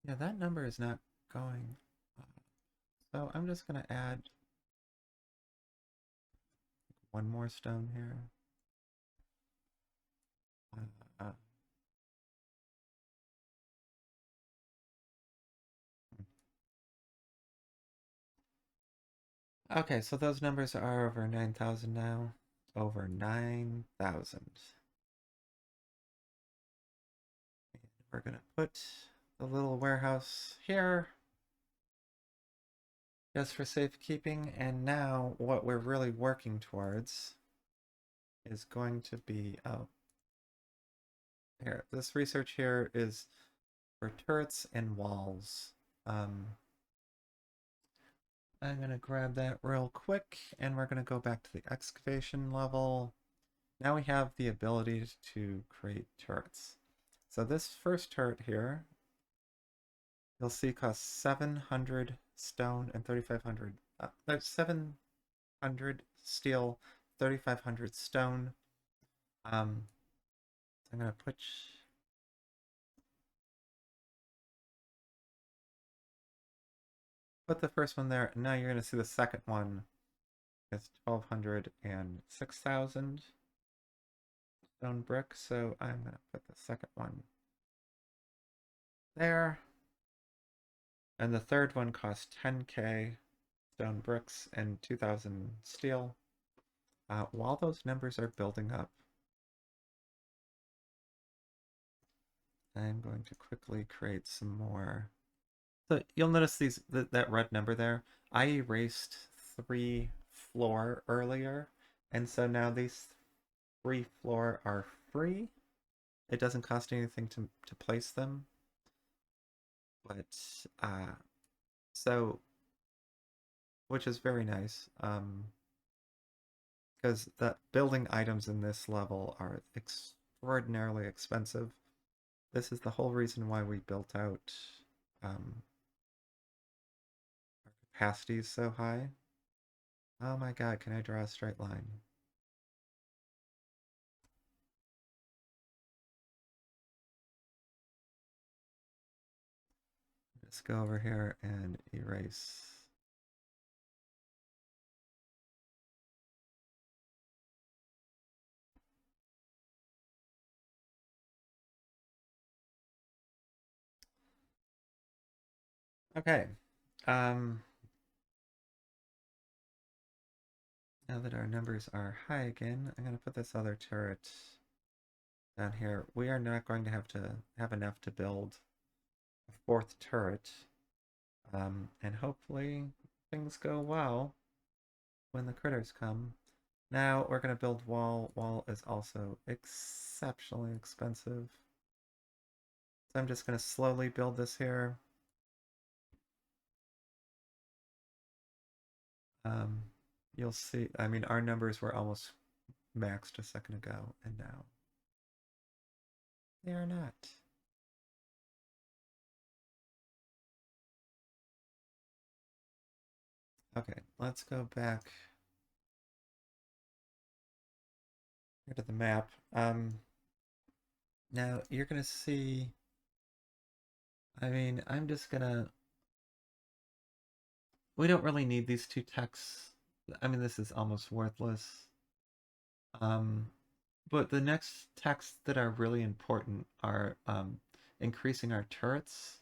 yeah, that number is not going up. So I'm just gonna add one more stone here. Uh, uh, okay, so those numbers are over 9,000 now. Over 9,000. We're gonna put the little warehouse here just for safekeeping. And now what we're really working towards is going to be, oh, here, this research here is for turrets and walls. I'm gonna grab that real quick and we're gonna go back to the excavation level. Now we have the ability to create turrets. So this first turret here, you'll see costs 700 stone and 3,500. There's 700 steel, 3,500 stone. I'm gonna put the first one there. And now you're gonna see the second one is 1,200 and 6,000 stone brick. So I'm gonna put the second one there. And the third one costs 10k stone bricks and 2,000 steel. While those numbers are building up, I'm going to quickly create some more. So you'll notice that red number there. I erased 3 floor earlier, and so now these 3 floor are free. It doesn't cost anything to place them, but so which is very nice. Because the building items in this level are extraordinarily expensive. This is the whole reason why we built out our capacity is so high. Oh my god, can I draw a straight line? Just go over here and erase. Okay. Now that our numbers are high again, I'm going to put this other turret down here. We are not going to have enough to build a 4th turret. And hopefully things go well when the critters come. Now we're going to build wall. Wall is also exceptionally expensive. So I'm just going to slowly build this here. You'll see, I mean, our numbers were almost maxed a second ago, and now they are not. Okay, let's go back here to the map. Now you're gonna see, I mean, we don't really need these 2 texts. I mean, this is almost worthless. But the next texts that are really important are increasing our turrets.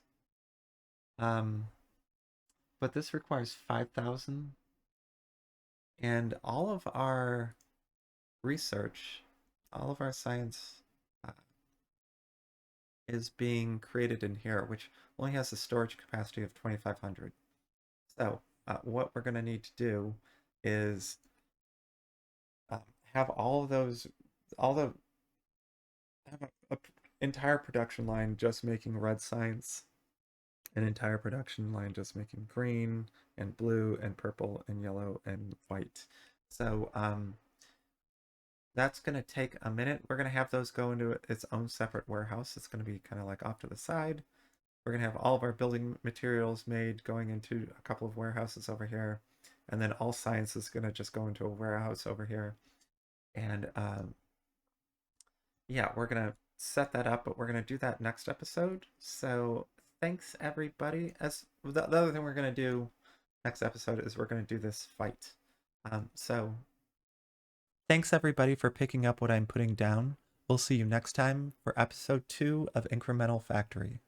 But this requires 5,000. And all of our research, all of our science is being created in here, which only has a storage capacity of 2,500. So what we're going to need to do is have all of those, all the, have a entire production line just making red science, an entire production line just making green and blue and purple and yellow and white. So that's going to take a minute. We're going to have those go into its own separate warehouse. It's going to be kind of like off to the side. We're going to have all of our building materials made going into a couple of warehouses over here. And then all science is going to just go into a warehouse over here. And yeah, we're gonna set that up, but we're gonna do that next episode. So thanks everybody. As the other thing we're gonna do next episode is we're gonna do this fight. So thanks everybody for picking up what I'm putting down. We'll see you next time for episode 2 of Incremental Factory.